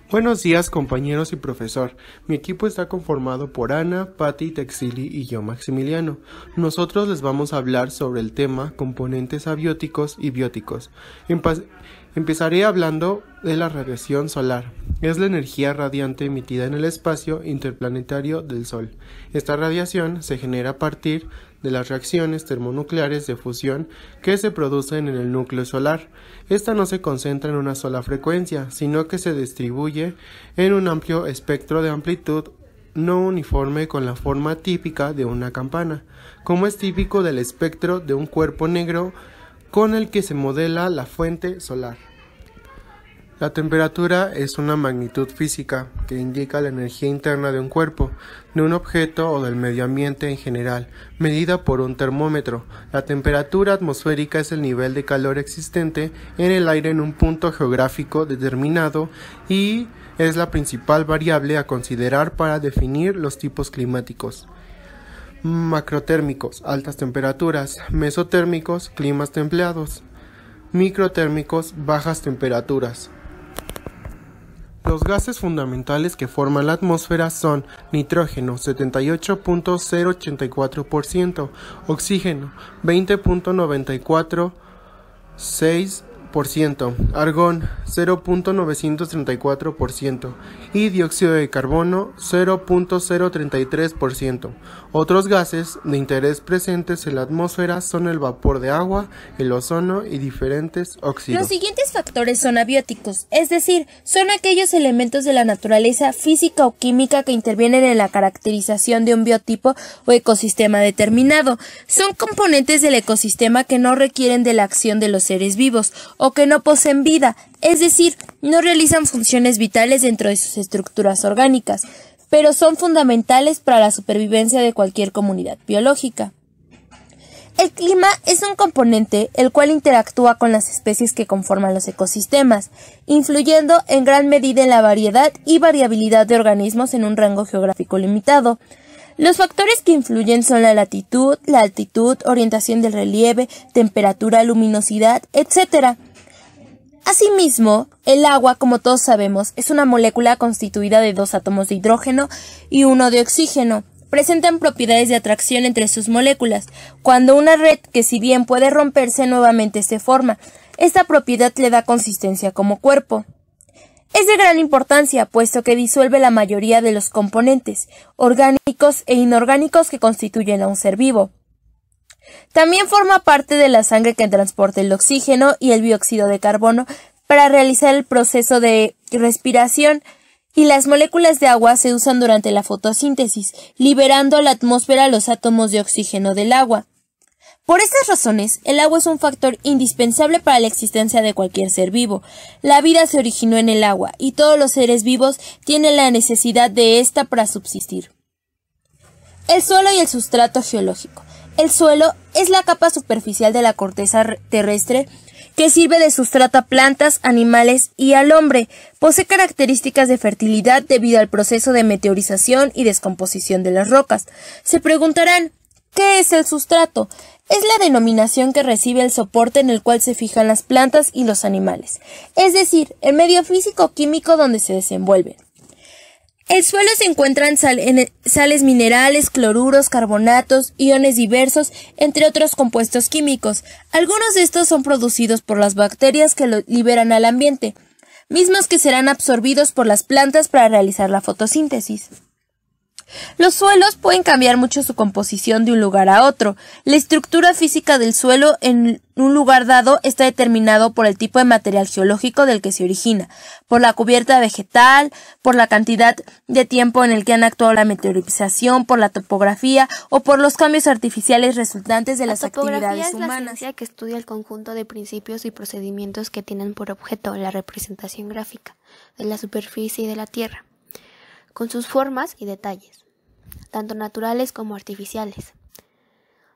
Buenos días, compañeros y profesor. Mi equipo está conformado por Ana, Patti, Texili y yo, Maximiliano. Nosotros les vamos a hablar sobre el tema componentes abióticos y bióticos. Empezaré hablando de la radiación solar. Es la energía radiante emitida en el espacio interplanetario del Sol. Esta radiación se genera a partir de las reacciones termonucleares de fusión que se producen en el núcleo solar. Esta no se concentra en una sola frecuencia, sino que se distribuye en un amplio espectro de amplitud no uniforme con la forma típica de una campana, como es típico del espectro de un cuerpo negro con el que se modela la fuente solar. La temperatura es una magnitud física que indica la energía interna de un cuerpo, de un objeto o del medio ambiente en general, medida por un termómetro. La temperatura atmosférica es el nivel de calor existente en el aire en un punto geográfico determinado y es la principal variable a considerar para definir los tipos climáticos. Macrotérmicos, altas temperaturas; mesotérmicos, climas templados; microtérmicos, bajas temperaturas. Los gases fundamentales que forman la atmósfera son nitrógeno, 78.084%, oxígeno, 20.946%, argón, 0.934% y dióxido de carbono, 0.033%. Otros gases de interés presentes en la atmósfera son el vapor de agua, el ozono y diferentes óxidos. Los siguientes factores son abióticos, es decir, son aquellos elementos de la naturaleza física o química que intervienen en la caracterización de un biotipo o ecosistema determinado. Son componentes del ecosistema que no requieren de la acción de los seres vivos o que no poseen vida, es decir, no realizan funciones vitales dentro de sus estructuras orgánicas, pero son fundamentales para la supervivencia de cualquier comunidad biológica. El clima es un componente el cual interactúa con las especies que conforman los ecosistemas, influyendo en gran medida en la variedad y variabilidad de organismos en un rango geográfico limitado. Los factores que influyen son la latitud, la altitud, orientación del relieve, temperatura, luminosidad, etc. Asimismo, el agua, como todos sabemos, es una molécula constituida de 2 átomos de hidrógeno y 1 de oxígeno. Presentan propiedades de atracción entre sus moléculas, cuando una red que si bien puede romperse nuevamente se forma. Esta propiedad le da consistencia como cuerpo. Es de gran importancia, puesto que disuelve la mayoría de los componentes orgánicos e inorgánicos que constituyen a un ser vivo. También forma parte de la sangre que transporta el oxígeno y el dióxido de carbono para realizar el proceso de respiración, y las moléculas de agua se usan durante la fotosíntesis, liberando a la atmósfera los átomos de oxígeno del agua. Por estas razones, el agua es un factor indispensable para la existencia de cualquier ser vivo. La vida se originó en el agua, y todos los seres vivos tienen la necesidad de esta para subsistir. El suelo y el sustrato geológico. El suelo es la capa superficial de la corteza terrestre que sirve de sustrato a plantas, animales y al hombre. Posee características de fertilidad debido al proceso de meteorización y descomposición de las rocas. Se preguntarán, ¿qué es el sustrato? Es la denominación que recibe el soporte en el cual se fijan las plantas y los animales, es decir, el medio físico-químico donde se desenvuelven. El suelo se encuentran sales minerales, cloruros, carbonatos, iones diversos, entre otros compuestos químicos. Algunos de estos son producidos por las bacterias que lo liberan al ambiente, mismos que serán absorbidos por las plantas para realizar la fotosíntesis. Los suelos pueden cambiar mucho su composición de un lugar a otro. La estructura física del suelo en un lugar dado está determinado por el tipo de material geológico del que se origina, por la cubierta vegetal, por la cantidad de tiempo en el que han actuado la meteorización, por la topografía o por los cambios artificiales resultantes de las actividades humanas. La topografía es la ciencia que estudia el conjunto de principios y procedimientos que tienen por objeto la representación gráfica de la superficie y de la Tierra, con sus formas y detalles, tanto naturales como artificiales.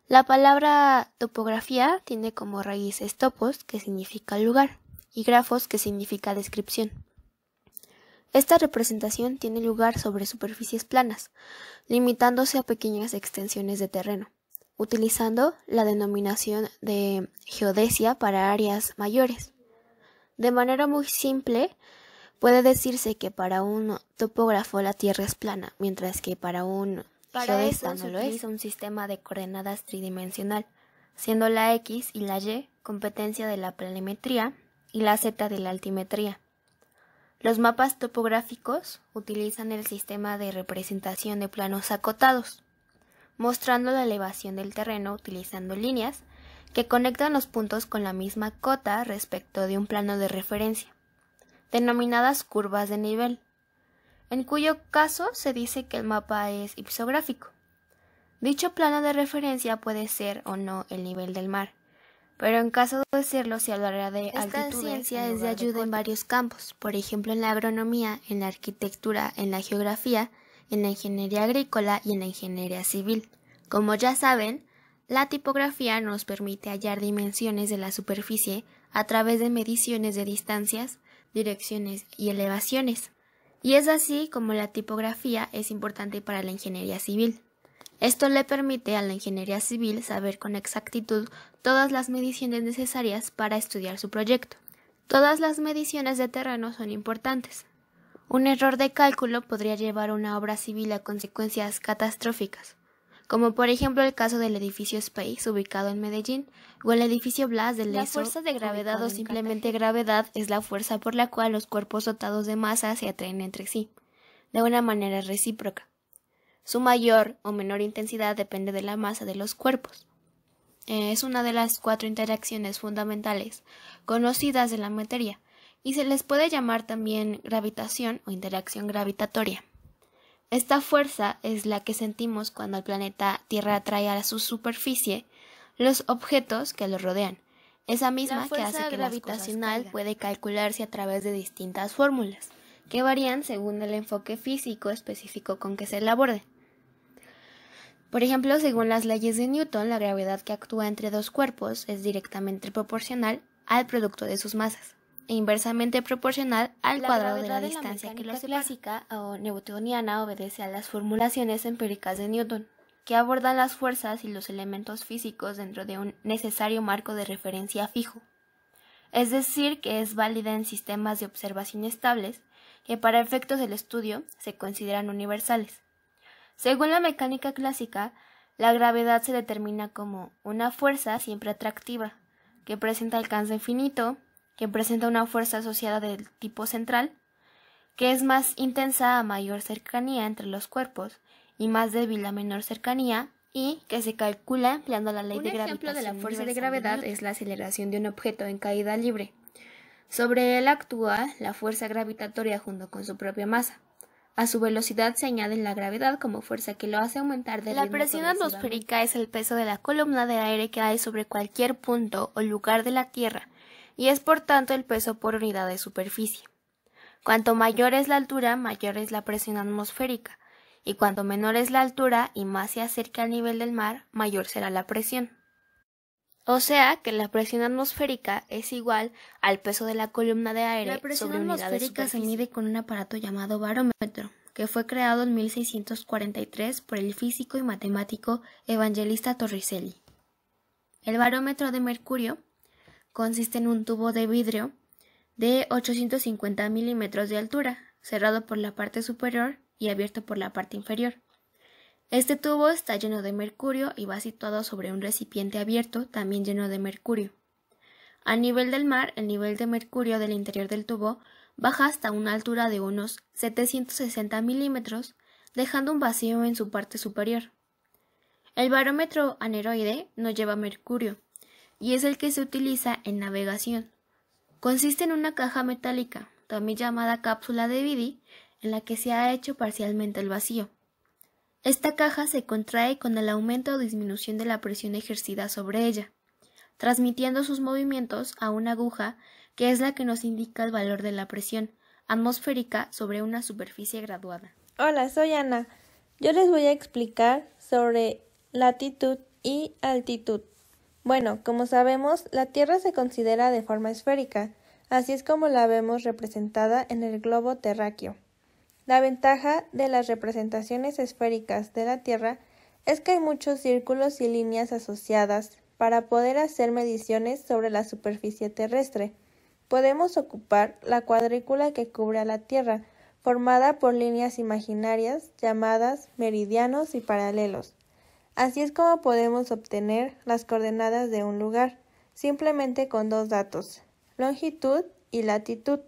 La palabra topografía tiene como raíces topos, que significa lugar, y grafos, que significa descripción. Esta representación tiene lugar sobre superficies planas, limitándose a pequeñas extensiones de terreno, utilizando la denominación de geodesia para áreas mayores. De manera muy simple, Puede decirse que para un topógrafo la Tierra es plana, mientras que para un geodesta no lo es. Utiliza un sistema de coordenadas tridimensional, siendo la X y la Y competencia de la planimetría y la Z de la altimetría. Los mapas topográficos utilizan el sistema de representación de planos acotados, mostrando la elevación del terreno utilizando líneas que conectan los puntos con la misma cota respecto de un plano de referencia, denominadas curvas de nivel, en cuyo caso se dice que el mapa es ipsográfico. Dicho plano de referencia puede ser o no el nivel del mar, pero en caso de serlo se hablará de altitudes. Esta ciencia es de ayuda en varios campos, por ejemplo en la agronomía, en la arquitectura, en la geografía, en la ingeniería agrícola y en la ingeniería civil. Como ya saben, la tipografía nos permite hallar dimensiones de la superficie a través de mediciones de distancias, direcciones y elevaciones, y es así como la tipografía es importante para la ingeniería civil. Esto le permite a la ingeniería civil saber con exactitud todas las mediciones necesarias para estudiar su proyecto. Todas las mediciones de terreno son importantes. Un error de cálculo podría llevar una obra civil a consecuencias catastróficas, como por ejemplo el caso del edificio Space ubicado en Medellín o el edificio Blas del Leso. La fuerza de gravedad o simplemente gravedad es la fuerza por la cual los cuerpos dotados de masa se atraen entre sí, de una manera recíproca. Su mayor o menor intensidad depende de la masa de los cuerpos. Es una de las 4 interacciones fundamentales conocidas de la materia y se les puede llamar también gravitación o interacción gravitatoria. Esta fuerza es la que sentimos cuando el planeta Tierra atrae a su superficie los objetos que lo rodean. Esa misma que hace que gravitacional puede calcularse a través de distintas fórmulas, que varían según el enfoque físico específico con que se elabore. Por ejemplo, según las leyes de Newton, la gravedad que actúa entre dos cuerpos es directamente proporcional al producto de sus masas, e inversamente proporcional al cuadrado de la distancia que los separa. La clásica o newtoniana obedece a las formulaciones empíricas de Newton, que abordan las fuerzas y los elementos físicos dentro de un necesario marco de referencia fijo. Es decir, que es válida en sistemas de observación estables que para efectos del estudio se consideran universales. Según la mecánica clásica, la gravedad se determina como una fuerza siempre atractiva, que presenta alcance infinito, que presenta una fuerza asociada del tipo central, que es más intensa a mayor cercanía entre los cuerpos y más débil a menor cercanía, y que se calcula empleando la ley de gravitación. Un ejemplo de la fuerza de gravedad es la aceleración de un objeto en caída libre. Sobre él actúa la fuerza gravitatoria junto con su propia masa. A su velocidad se añade la gravedad como fuerza que lo hace aumentar de ritmo. La presión atmosférica es el peso de la columna de aire que hay sobre cualquier punto o lugar de la Tierra, y es por tanto el peso por unidad de superficie. Cuanto mayor es la altura, mayor es la presión atmosférica, y cuanto menor es la altura y más se acerca al nivel del mar, mayor será la presión. O sea que la presión atmosférica es igual al peso de la columna de aire sobre unidad de superficie. La presión atmosférica se mide con un aparato llamado barómetro, que fue creado en 1643 por el físico y matemático Evangelista Torricelli. El barómetro de mercurio consiste en un tubo de vidrio de 850 milímetros de altura, cerrado por la parte superior y abierto por la parte inferior. Este tubo está lleno de mercurio y va situado sobre un recipiente abierto también lleno de mercurio. A nivel del mar, el nivel de mercurio del interior del tubo baja hasta una altura de unos 760 milímetros, dejando un vacío en su parte superior. El barómetro aneroide no lleva mercurio y es el que se utiliza en navegación. Consiste en una caja metálica, también llamada cápsula de Biddy, en la que se ha hecho parcialmente el vacío. Esta caja se contrae con el aumento o disminución de la presión ejercida sobre ella, transmitiendo sus movimientos a una aguja que es la que nos indica el valor de la presión atmosférica sobre una superficie graduada. Hola, soy Ana. Yo les voy a explicar sobre latitud y altitud. Bueno, como sabemos, la Tierra se considera de forma esférica, así es como la vemos representada en el globo terráqueo. La ventaja de las representaciones esféricas de la Tierra es que hay muchos círculos y líneas asociadas para poder hacer mediciones sobre la superficie terrestre. podemos ocupar la cuadrícula que cubre a la Tierra, formada por líneas imaginarias llamadas meridianos y paralelos. Así es como podemos obtener las coordenadas de un lugar, simplemente con dos datos, longitud y latitud.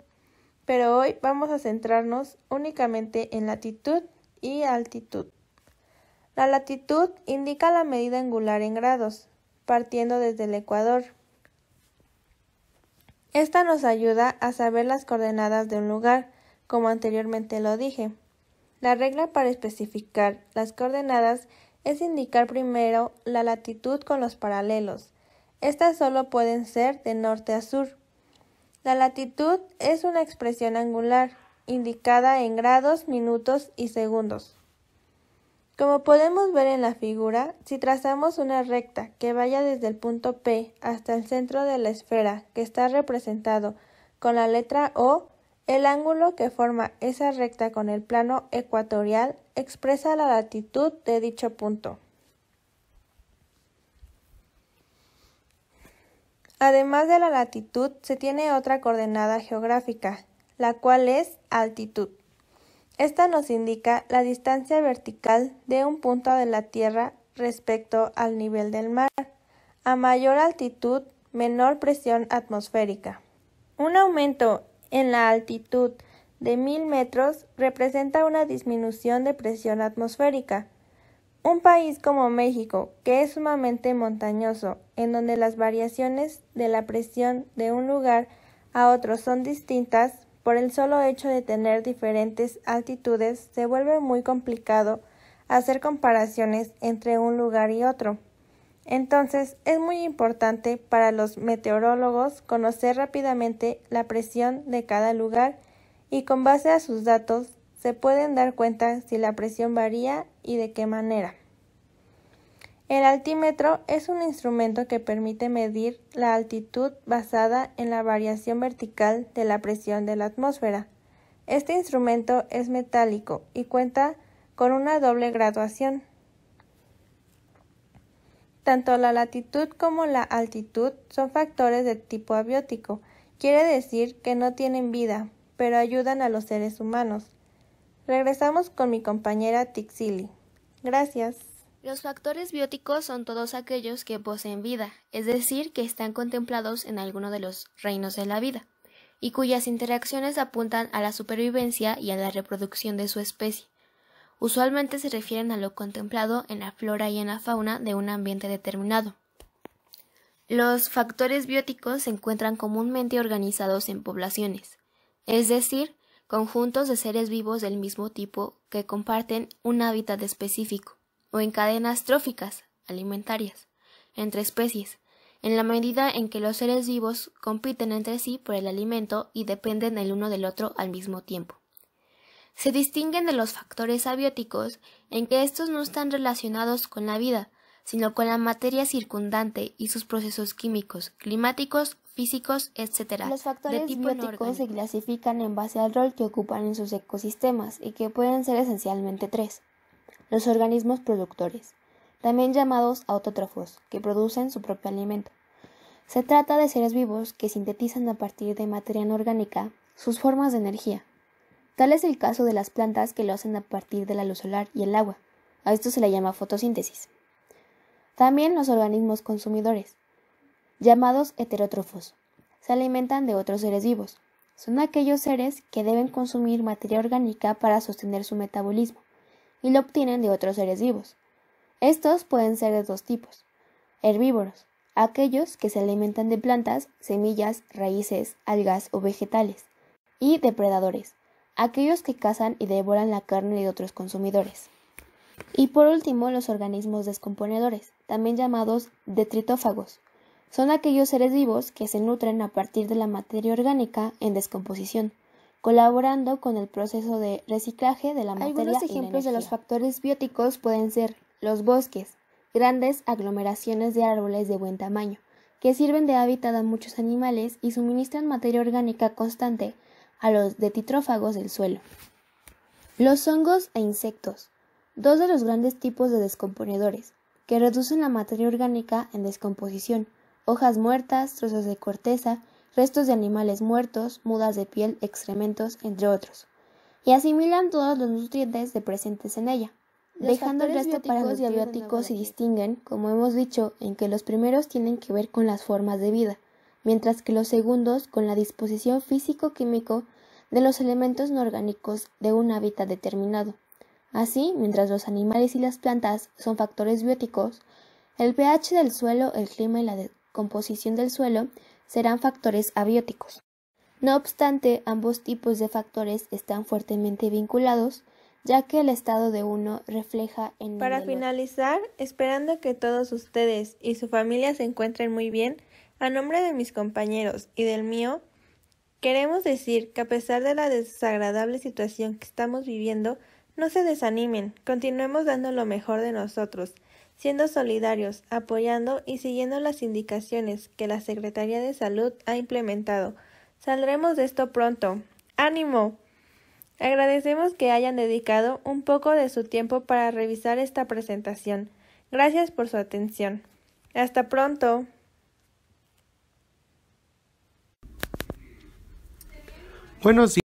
Pero hoy vamos a centrarnos únicamente en latitud y altitud. La latitud indica la medida angular en grados, partiendo desde el ecuador. Esta nos ayuda a saber las coordenadas de un lugar, como anteriormente lo dije. La regla para especificar las coordenadas es indicar primero la latitud con los paralelos. Estas solo pueden ser de norte a sur. La latitud es una expresión angular, indicada en grados, minutos y segundos. Como podemos ver en la figura, si trazamos una recta que vaya desde el punto P hasta el centro de la esfera que está representado con la letra O, el ángulo que forma esa recta con el plano ecuatorial expresa la latitud de dicho punto. Además de la latitud, se tiene otra coordenada geográfica, la cual es altitud. Esta nos indica la distancia vertical de un punto de la Tierra respecto al nivel del mar. A mayor altitud, menor presión atmosférica. Un aumento en la altitud de 1000 metros representa una disminución de presión atmosférica. Un país como México, que es sumamente montañoso, en donde las variaciones de la presión de un lugar a otro son distintas, por el solo hecho de tener diferentes altitudes, se vuelve muy complicado hacer comparaciones entre un lugar y otro. Entonces, es muy importante para los meteorólogos conocer rápidamente la presión de cada lugar y con base a sus datos se pueden dar cuenta si la presión varía y de qué manera. El altímetro es un instrumento que permite medir la altitud basada en la variación vertical de la presión de la atmósfera. Este instrumento es metálico y cuenta con una doble graduación. Tanto la latitud como la altitud son factores de tipo abiótico, quiere decir que no tienen vida, pero ayudan a los seres humanos. Regresamos con mi compañera Tixili. Gracias. Los factores bióticos son todos aquellos que poseen vida, es decir, que están contemplados en alguno de los reinos de la vida, y cuyas interacciones apuntan a la supervivencia y a la reproducción de su especie. Usualmente se refieren a lo contemplado en la flora y en la fauna de un ambiente determinado. Los factores bióticos se encuentran comúnmente organizados en poblaciones, es decir, conjuntos de seres vivos del mismo tipo que comparten un hábitat específico, o en cadenas tróficas, alimentarias, entre especies, en la medida en que los seres vivos compiten entre sí por el alimento y dependen el uno del otro al mismo tiempo. Se distinguen de los factores abióticos en que estos no están relacionados con la vida, sino con la materia circundante y sus procesos químicos, climáticos, físicos, etc. Los factores bióticos se clasifican en base al rol que ocupan en sus ecosistemas y que pueden ser esencialmente tres. Los organismos productores, también llamados autótrofos, que producen su propio alimento. Se trata de seres vivos que sintetizan a partir de materia inorgánica sus formas de energía. Tal es el caso de las plantas que lo hacen a partir de la luz solar y el agua. A esto se le llama fotosíntesis. También los organismos consumidores, llamados heterótrofos, se alimentan de otros seres vivos. Son aquellos seres que deben consumir materia orgánica para sostener su metabolismo, y lo obtienen de otros seres vivos. Estos pueden ser de dos tipos: herbívoros, aquellos que se alimentan de plantas, semillas, raíces, algas o vegetales, y depredadores, aquellos que cazan y devoran la carne de otros consumidores. Y por último, los organismos descomponedores, también llamados detritófagos. Son aquellos seres vivos que se nutren a partir de la materia orgánica en descomposición, colaborando con el proceso de reciclaje de la materia. Algunos ejemplos de los factores bióticos pueden ser los bosques, grandes aglomeraciones de árboles de buen tamaño, que sirven de hábitat a muchos animales y suministran materia orgánica constante a los detritrófagos del suelo. Los hongos e insectos, dos de los grandes tipos de descomponedores, que reducen la materia orgánica en descomposición, hojas muertas, trozos de corteza restos de animales muertos, mudas de piel, excrementos, entre otros, y asimilan todos los nutrientes presentes en ella, dejando el resto para los abióticos. Se distinguen, como hemos dicho, en que los primeros tienen que ver con las formas de vida, mientras que los segundos con la disposición físico-químico de los elementos no orgánicos de un hábitat determinado. Así, mientras los animales y las plantas son factores bióticos, el pH del suelo, el clima y la composición del suelo serán factores abióticos. No obstante, ambos tipos de factores están fuertemente vinculados, ya que el estado de uno refleja en el Para del otro. finalizar, esperando que todos ustedes y su familia se encuentren muy bien, a nombre de mis compañeros y del mío, queremos decir que a pesar de la desagradable situación que estamos viviendo, no se desanimen, continuemos dando lo mejor de nosotros, siendo solidarios, apoyando y siguiendo las indicaciones que la Secretaría de Salud ha implementado. Saldremos de esto pronto. ¡Ánimo! Agradecemos que hayan dedicado un poco de su tiempo para revisar esta presentación. Gracias por su atención. Hasta pronto. Buenos días.